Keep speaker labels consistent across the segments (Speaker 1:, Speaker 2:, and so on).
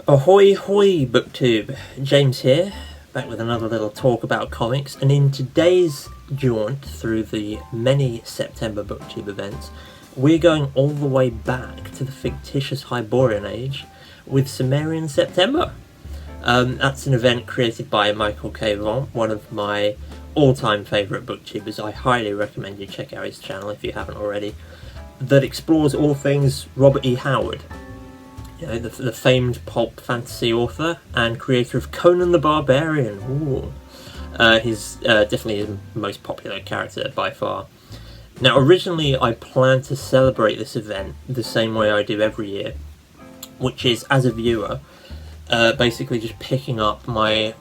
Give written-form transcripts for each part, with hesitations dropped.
Speaker 1: Ahoy hoy booktube, James here, back with another little talk about comics, and in today's jaunt through the many September booktube events, we're going all the way back to the fictitious Hyborian age with Cimmerian September. That's an event created by Michael K. Vaughan, one of my all-time favourite booktubers. I highly recommend you check out his channel if you haven't already, that explores all things Robert E. Howard. You know, the famed pulp fantasy author and creator of Conan the Barbarian. Ooh. He's definitely the most popular character by far. Now, originally I planned to celebrate this event the same way I do every year, which is, as a viewer, basically just picking up my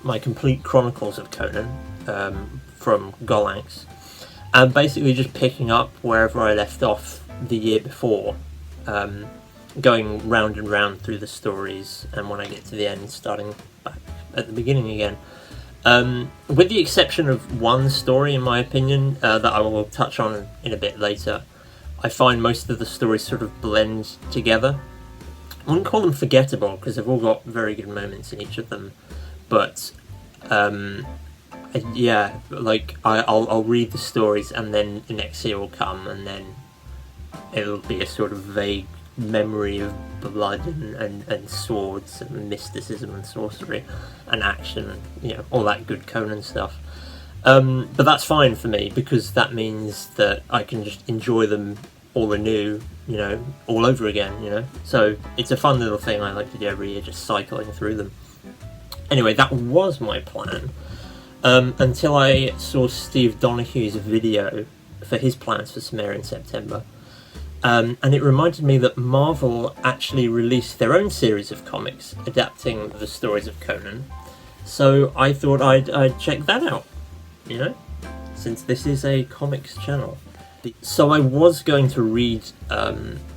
Speaker 1: my complete chronicles of Conan from Gollancz, and basically just picking up wherever I left off the year before. Going round and round through the stories, and when I get to the end, starting back at the beginning again. With the exception of one story, in my opinion, that I will touch on in a bit later, I find most of the stories sort of blend together. I wouldn't call them forgettable, because they've all got very good moments in each of them, but yeah, like I'll read the stories, and then the next year will come, and then it'll be a sort of vague memory of blood and swords and mysticism and sorcery and action and, you know, all that good Conan stuff. But that's fine for me, because that means that I can just enjoy them all anew, you know, all over again, you know. So it's a fun little thing I like to do every year, just cycling through them. Anyway, that was my plan, until I saw Steve Donahue's video for his plans for Cimmerian September. And it reminded me that Marvel actually released their own series of comics adapting the stories of Conan, so I thought I'd check that out, you know, since this is a comics channel. So I was going to read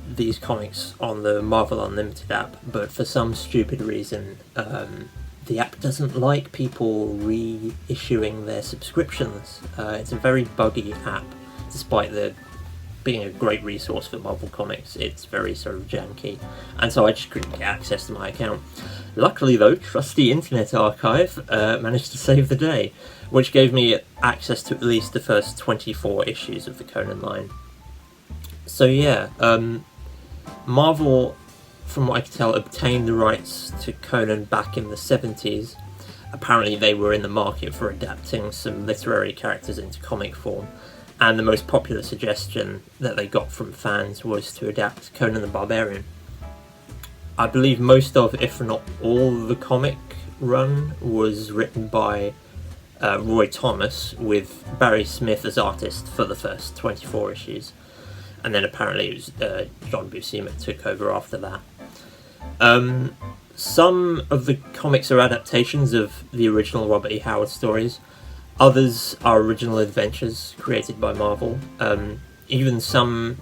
Speaker 1: these comics on the Marvel Unlimited app, but for some stupid reason the app doesn't like people reissuing their subscriptions. It's a very buggy app, despite being a great resource for Marvel Comics. It's very sort of janky, and so I just couldn't get access to my account. Luckily though, trusty Internet Archive managed to save the day, which gave me access to at least the first 24 issues of the Conan line. So yeah, Marvel, from what I can tell, obtained the rights to Conan back in the 70s. Apparently they were in the market for adapting some literary characters into comic form, and the most popular suggestion that they got from fans was to adapt Conan the Barbarian. I believe most of, if not all, the comic run was written by Roy Thomas, with Barry Smith as artist for the first 24 issues, and then apparently it was John Buscema took over after that. Some of the comics are adaptations of the original Robert E. Howard stories. Others are original adventures created by Marvel. Even some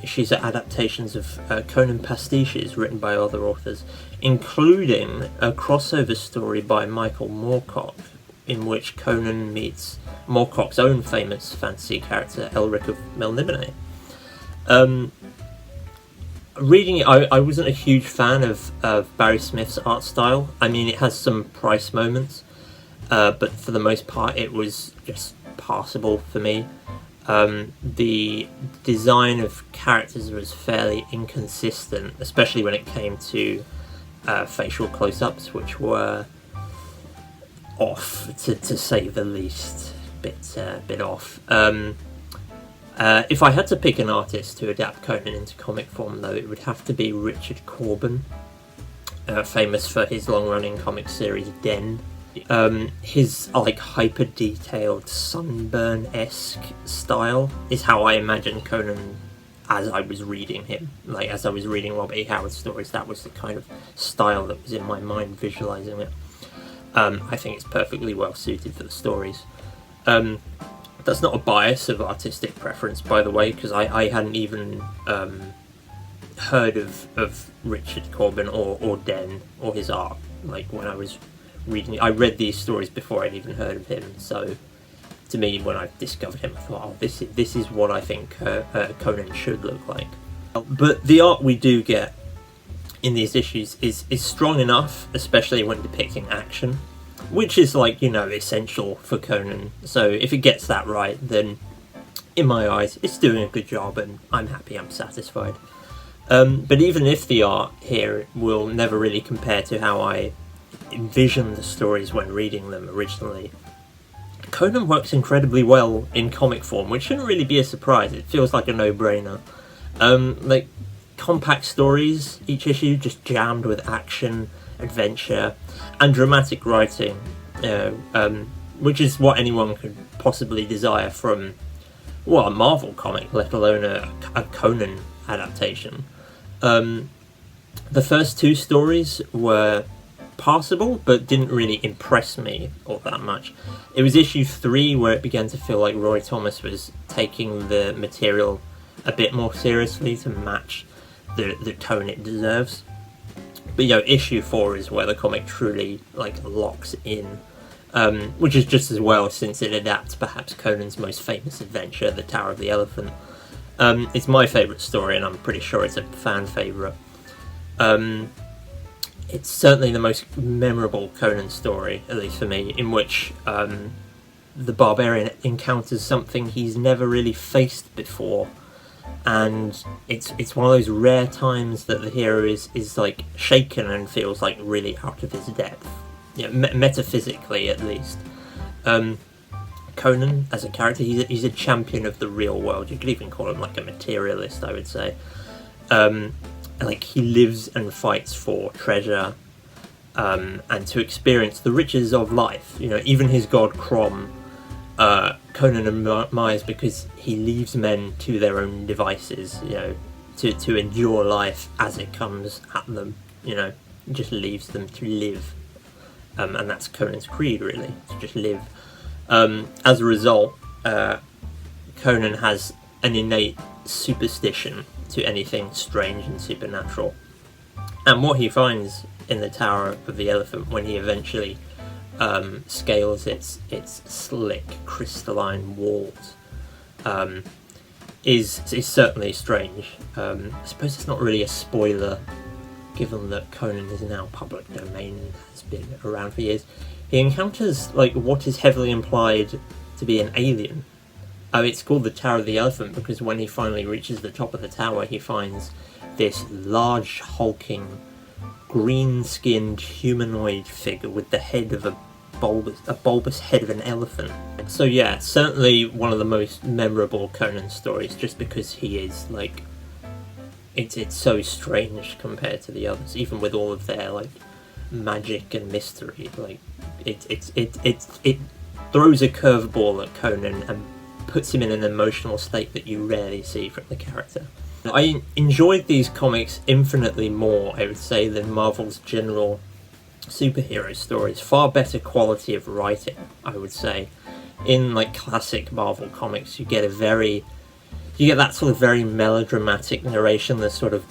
Speaker 1: issues are adaptations of Conan pastiches written by other authors, including a crossover story by Michael Moorcock, in which Conan meets Moorcock's own famous fantasy character, Elric of Melniboné. Reading it, I wasn't a huge fan of Barry Smith's art style. I mean, it has some price moments, but for the most part it was just passable for me. The design of characters was fairly inconsistent, especially when it came to facial close-ups, which were off, to say the least. Bit off. If I had to pick an artist to adapt Conan into comic form, though, it would have to be Richard Corbin, famous for his long-running comic series Den. His like hyper-detailed sunburn-esque style is how I imagine Conan as I was reading him. Like, as I was reading Robert E. Howard stories, that was the kind of style that was in my mind visualising it. I think it's perfectly well suited for the stories. That's not a bias of artistic preference, by the way, because I hadn't even heard of Richard Corbin or Den or his art. Like, when I was reading, I read these stories before I'd even heard of him, so to me, when I discovered him, I thought, oh, this is what I think Conan should look like. But the art we do get in these issues is strong enough, especially when depicting action, which is, like, you know, essential for Conan. So if it gets that right, then in my eyes it's doing a good job, and I'm happy, I'm satisfied. But even if the art here will never really compare to how I envisioned the stories when reading them originally, Conan works incredibly well in comic form, which shouldn't really be a surprise. It feels like a no-brainer. Like, compact stories, each issue just jammed with action, adventure, and dramatic writing, which is what anyone could possibly desire from, well, a Marvel comic, let alone a Conan adaptation. The first two stories were passable, but didn't really impress me all that much. It was issue 3 where it began to feel like Roy Thomas was taking the material a bit more seriously to match the tone it deserves. But, you know, issue 4 is where the comic truly, like, locks in, which is just as well, since it adapts perhaps Conan's most famous adventure, The Tower of the Elephant. It's my favourite story, and I'm pretty sure it's a fan favourite. It's certainly the most memorable Conan story, at least for me, in which the barbarian encounters something he's never really faced before, and it's one of those rare times that the hero is like shaken and feels like really out of his depth, you know, metaphysically at least. Conan as a character, he's a champion of the real world. You could even call him like a materialist, I would say. Like, he lives and fights for treasure, and to experience the riches of life. You know, even his god Crom, Conan admires because he leaves men to their own devices, you know, to endure life as it comes at them, you know, just leaves them to live. And that's Conan's creed, really, to just live. As a result, Conan has an innate superstition to anything strange and supernatural. And what he finds in the Tower of the Elephant, when he eventually scales its slick crystalline walls, is certainly strange. I suppose it's not really a spoiler, given that Conan is now public domain and has been around for years. He encounters, like, what is heavily implied to be an alien. It's called the Tower of the Elephant because when he finally reaches the top of the tower, he finds this large, hulking, green-skinned humanoid figure with the head of a bulbous head of an elephant. So yeah, certainly one of the most memorable Conan stories, just because he is, like, it's so strange compared to the others, even with all of their, like, magic and mystery. Like, it throws a curveball at Conan and puts him in an emotional state that you rarely see from the character. I enjoyed these comics infinitely more, I would say, than Marvel's general superhero stories. Far better quality of writing, I would say. In, like, classic Marvel comics, you get that sort of very melodramatic narration, this sort of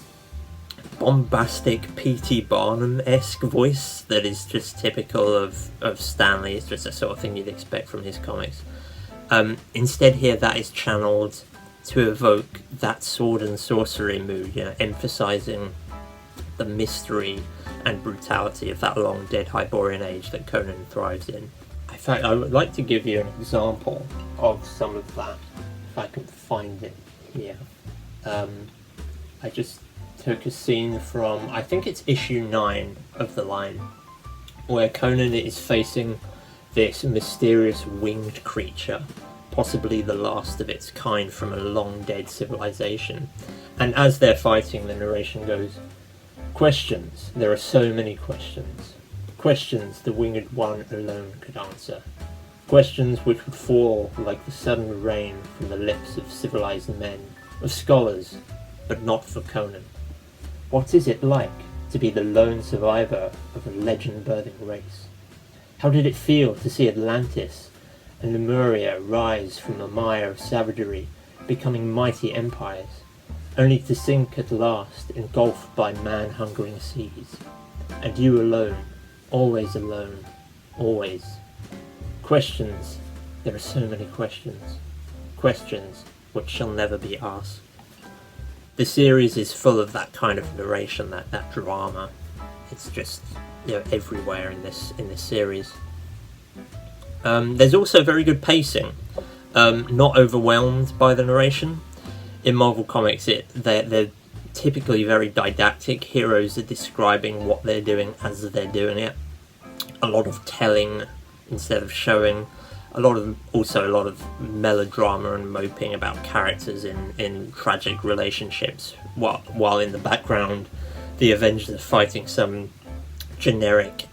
Speaker 1: bombastic P.T. Barnum-esque voice that is just typical of Stan Lee. It's just the sort of thing you'd expect from his comics. Instead here, that is channeled to evoke that sword and sorcery mood, you know, emphasising the mystery and brutality of that long dead Hyborian age that Conan thrives in. In fact, I would like to give you an example of some of that, if I can find it here. I just took a scene from, I think it's issue 9 of the line, where Conan is facing this mysterious winged creature, possibly the last of its kind from a long-dead civilization. And as they're fighting, the narration goes, "Questions, there are so many questions. Questions the winged one alone could answer. Questions which would fall like the sudden rain from the lips of civilized men, of scholars, but not for Conan. What is it like to be the lone survivor of a legend-birthing race? How did it feel to see Atlantis and Lemuria rise from the mire of savagery, becoming mighty empires, only to sink at last, engulfed by man-hungering seas? And you alone, always, always. Questions, there are so many questions. Questions which shall never be asked." the series is full of that kind of narration, that drama. It's just, you know, everywhere in this series. There's also very good pacing. Not overwhelmed by the narration. In Marvel Comics, they're typically very didactic. Heroes are describing what they're doing as they're doing it. A lot of telling instead of showing. A lot of melodrama and moping about characters in tragic relationships, while in the background the Avengers are fighting some generic,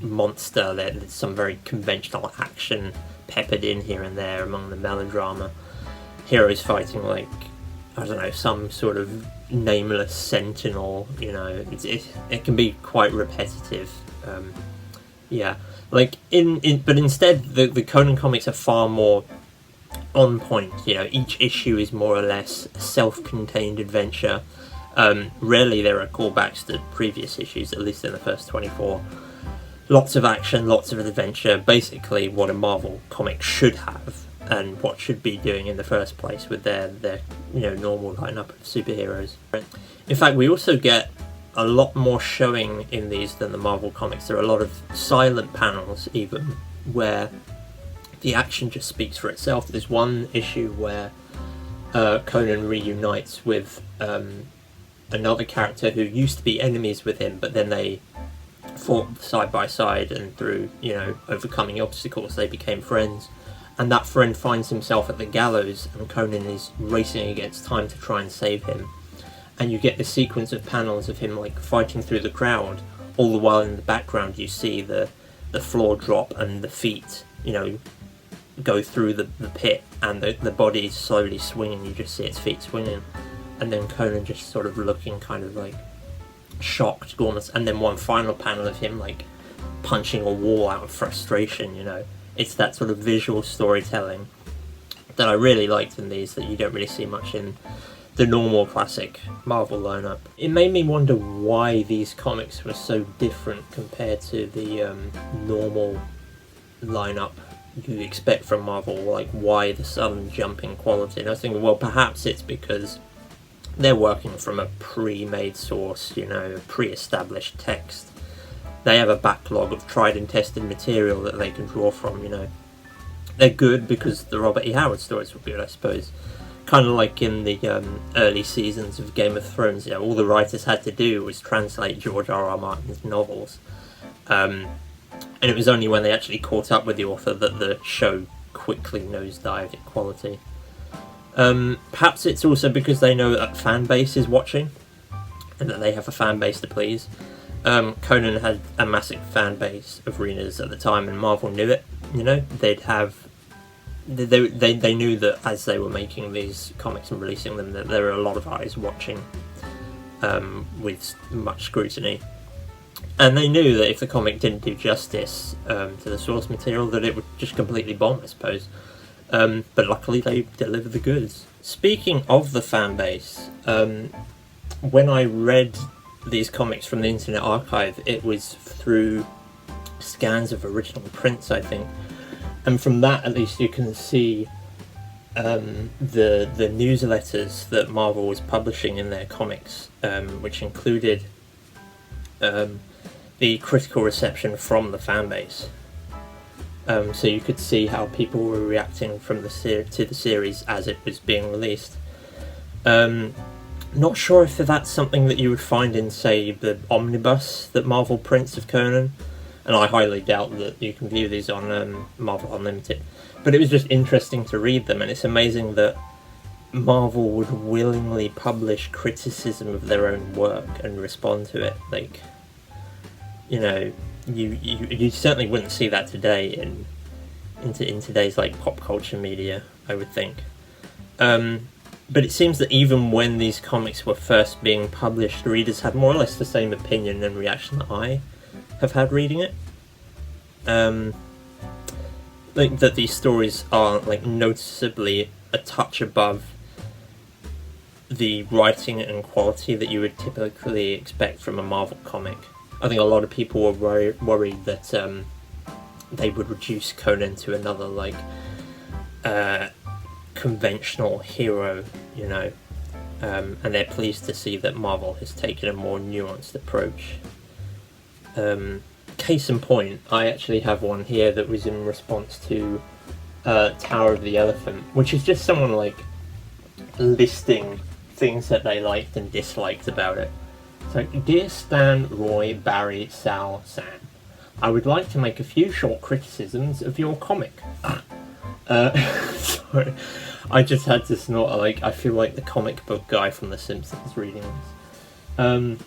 Speaker 1: monster. There's some very conventional action peppered in here and there among the melodrama. Heroes fighting like, I don't know, some sort of nameless sentinel. You know, it can be quite repetitive. Like but instead the Conan comics are far more on point. You know, each issue is more or less a self-contained adventure. Rarely there are callbacks to previous issues, at least in the first 24. Lots of action, lots of adventure, basically what a Marvel comic should have, and what should be doing in the first place with their normal lineup of superheroes. In fact, we also get a lot more showing in these than the Marvel comics. There are a lot of silent panels, even, where the action just speaks for itself. There's one issue where Conan reunites with another character who used to be enemies with him, but then they fought side by side, and through, overcoming obstacles, they became friends. And that friend finds himself at the gallows, and Conan is racing against time to try and save him. And you get this sequence of panels of him like fighting through the crowd, all the while in the background you see the floor drop and the feet, go through the pit, and the body is slowly swinging. You just see its feet swinging, and then Conan just sort of looking kind of like shocked, almost. And then one final panel of him like punching a wall out of frustration. It's that sort of visual storytelling that I really liked in these, that you don't really see much in the normal classic Marvel lineup. It made me wonder why these comics were so different compared to the normal lineup you expect from Marvel, like why the sudden jump in quality. And I was thinking, well, perhaps it's because they're working from a pre-made source, a pre-established text. They have a backlog of tried and tested material that they can draw from. They're good because the Robert E. Howard stories were good, I suppose. Kind of like in the early seasons of Game of Thrones, all the writers had to do was translate George R.R. Martin's novels. And it was only when they actually caught up with the author that the show quickly nosedived in quality. Perhaps it's also because they know that fan base is watching, and that they have a fan base to please. Conan had a massive fan base of readers at the time, and Marvel knew it. They knew that as they were making these comics and releasing them, that there were a lot of eyes watching with much scrutiny. And they knew that if the comic didn't do justice to the source material, that it would just completely bomb, I suppose. But luckily they delivered the goods. Speaking of the fan base, when I read these comics from the Internet Archive, it was through scans of original prints, I think. And from that, at least, you can see the newsletters that Marvel was publishing in their comics, which included the critical reception from the fan base. So you could see how people were reacting from to the series as it was being released. Not sure if that's something that you would find in, say, the omnibus that Marvel prints of Conan, and I highly doubt that you can view these on Marvel Unlimited. But it was just interesting to read them, and it's amazing that Marvel would willingly publish criticism of their own work and respond to it. Like, you certainly wouldn't see that today in today's like pop culture media, I would think. But it seems that even when these comics were first being published, readers had more or less the same opinion and reaction that I have had reading it. Like that these stories are like noticeably a touch above the writing and quality that you would typically expect from a Marvel comic. I think a lot of people were worried that they would reduce Conan to another like conventional hero, and they're pleased to see that Marvel has taken a more nuanced approach. Case in point, I actually have one here that was in response to Tower of the Elephant, which is just someone like listing things that they liked and disliked about it. So, dear Stan, Roy, Barry, Sal, Sam, I would like to make a few short criticisms of your comic. Sorry, I just had to snort, like, I feel like the comic book guy from The Simpsons reading this.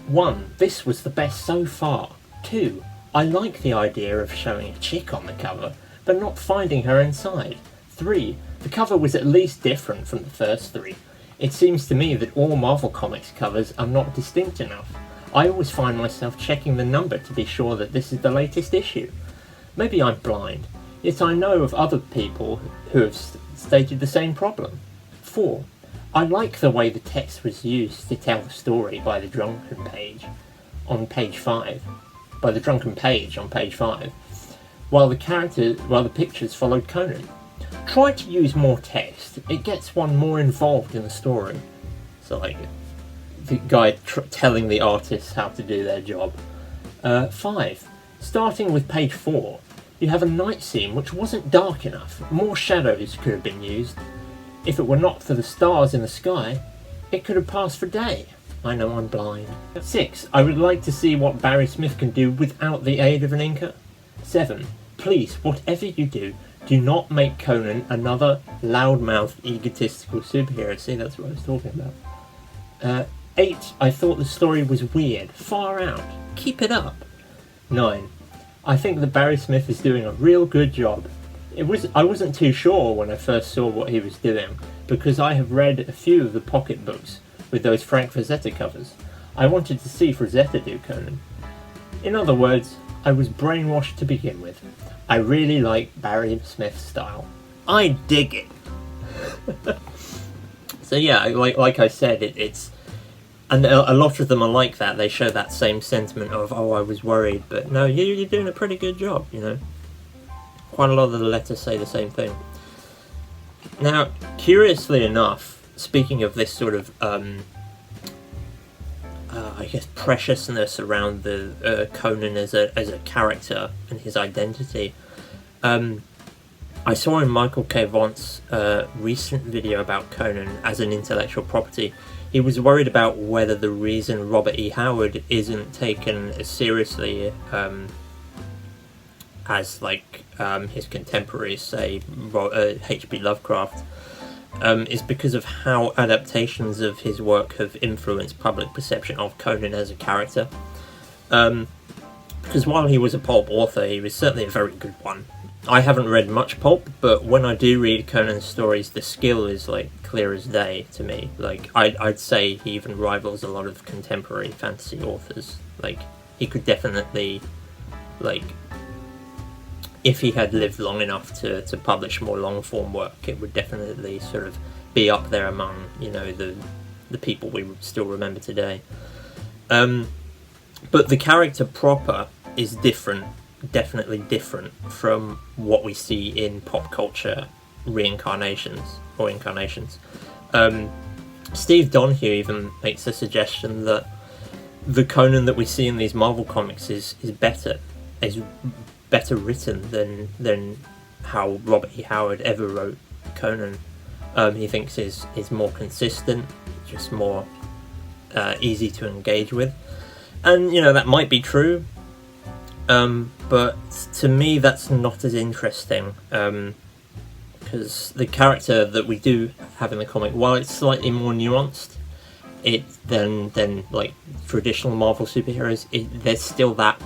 Speaker 1: 1. This was the best so far. 2. I like the idea of showing a chick on the cover, but not finding her inside. 3. The cover was at least different from the first 3. It seems to me that all Marvel Comics covers are not distinct enough. I always find myself checking the number to be sure that this is the latest issue. Maybe I'm blind, yet I know of other people who have stated the same problem. 4. I like the way the text was used to tell the story by the drunken page on page 5. By the drunken page on page 5, while the pictures followed Conan. Try to use more text, it gets one more involved in the story. So like, the guy telling the artists how to do their job. 5. Starting with page 4, you have a night scene which wasn't dark enough. More shadows could have been used. If it were not for the stars in the sky, it could have passed for day. I know I'm blind. 6. I would like to see what Barry Smith can do without the aid of an inker. 7. Please, whatever you do, do not make Conan another loudmouthed, egotistical superhero. See, that's what I was talking about. 8. I thought the story was weird, far out. Keep it up. 9. I think that Barry Smith is doing a real good job. I wasn't too sure when I first saw what he was doing, because I have read a few of the pocket books with those Frank Frazetta covers. I wanted to see Frazetta do Conan. In other words, I was brainwashed to begin with. I really like Barry Smith's style. I dig it. So yeah, like I said, it's... And a lot of them are like that. They show that same sentiment of, oh, I was worried, but no, you're doing a pretty good job, you know. Quite a lot of the letters say the same thing. Now, curiously enough, speaking of this sort of, I guess, preciousness around the Conan as a character and his identity, I saw in Michael K. Vaughnt's recent video about Conan as an intellectual property, he was worried about whether the reason Robert E. Howard isn't taken as seriously as like his contemporaries, say H.P. Lovecraft, is because of how adaptations of his work have influenced public perception of Conan as a character. Because while he was a pulp author, he was certainly a very good one. I haven't read much pulp, but when I do read Conan's stories, the skill is like clear as day to me. Like I'd say he even rivals a lot of contemporary fantasy authors. Like he could definitely, like, if he had lived long enough to publish more long form work, it would definitely sort of be up there among, you know, the people we still remember today. But the character proper is different. Definitely different from what we see in pop culture reincarnations or incarnations. Steve Donahue even makes a suggestion that the Conan that we see in these Marvel comics is better written than how Robert E. Howard ever wrote Conan. He thinks is more consistent, just more easy to engage with, and you know that might be true. But to me that's not as interesting, because the character that we do have in the comic, while it's slightly more nuanced than like traditional Marvel superheroes, there's still that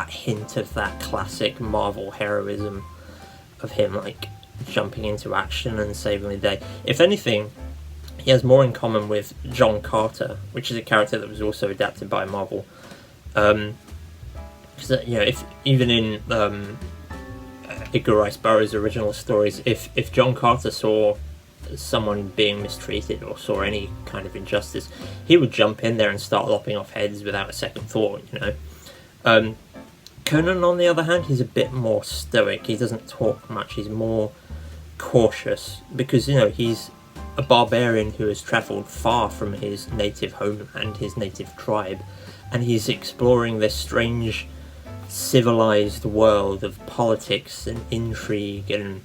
Speaker 1: hint of that classic Marvel heroism of him like jumping into action and saving the day. If anything, he has more in common with John Carter, which is a character that was also adapted by Marvel. You know, if even in Edgar Rice Burroughs' original stories, if John Carter saw someone being mistreated or saw any kind of injustice, he would jump in there and start lopping off heads without a second thought, you know. Conan, on the other hand, he's a bit more stoic. He doesn't talk much. He's more cautious because, you know, he's a barbarian who has travelled far from his native homeland, his native tribe, and he's exploring this strange civilized world of politics and intrigue and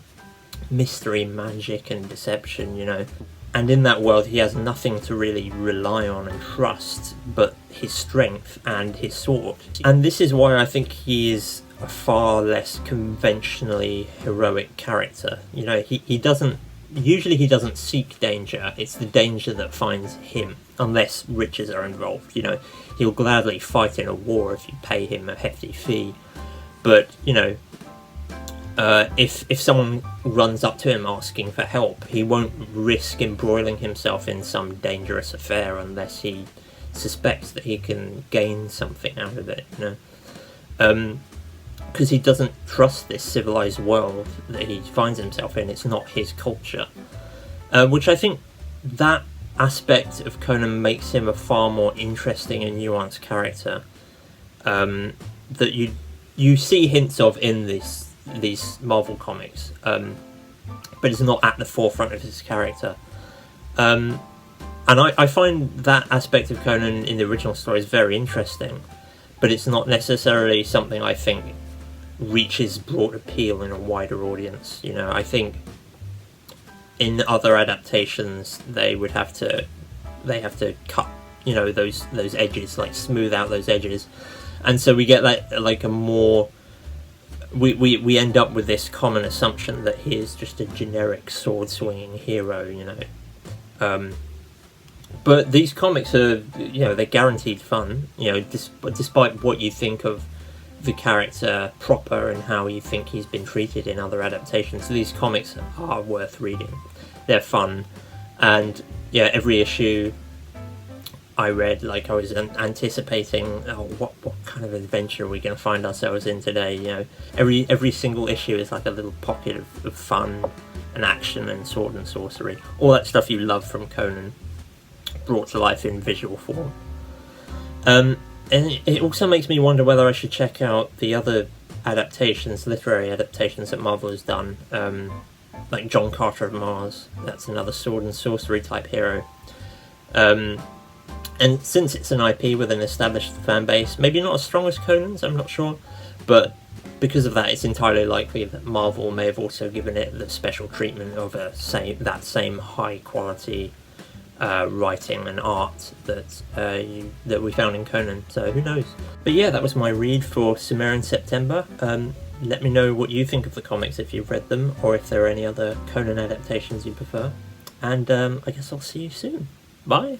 Speaker 1: mystery, magic and deception, you know. And in that world he has nothing to really rely on and trust but his strength and his sword. And this is why I think he is a far less conventionally heroic character. You know, he doesn't seek danger, it's the danger that finds him, unless riches are involved. You know, he'll gladly fight in a war if you pay him a hefty fee, but, you know, if someone runs up to him asking for help, he won't risk embroiling himself in some dangerous affair unless he suspects that he can gain something out of it, you know. Because he doesn't trust this civilized world that he finds himself in. It's not his culture. Which I think that aspect of Conan makes him a far more interesting and nuanced character that you see hints of in these Marvel comics, but it's not at the forefront of his character. And I find that aspect of Conan in the original stories very interesting, but it's not necessarily something I think reaches broad appeal in a wider audience. You know, I think in other adaptations they have to cut, you know, those edges, like smooth out those edges, and so we get like a more we end up with this common assumption that he is just a generic sword swinging hero, you know. But these comics are, you know, they're guaranteed fun, you know, despite what you think of the character proper and how you think he's been treated in other adaptations. These comics are worth reading. They're fun, and yeah, every issue I read, like, I was anticipating, what kind of adventure are we going to find ourselves in today? You know, every single issue is like a little pocket of fun and action and sword and sorcery, all that stuff you love from Conan, brought to life in visual form. And it also makes me wonder whether I should check out the other adaptations, literary adaptations that Marvel has done, like John Carter of Mars. That's another sword and sorcery type hero. And since it's an IP with an established fan base, maybe not as strong as Conan's, I'm not sure, but because of that, it's entirely likely that Marvel may have also given it the special treatment of that same high quality writing and art that we found in Conan, so who knows. But yeah, that was my read for Cimmerian September. Let me know what you think of the comics if you've read them, or if there are any other Conan adaptations you prefer, and I guess I'll see you soon. Bye!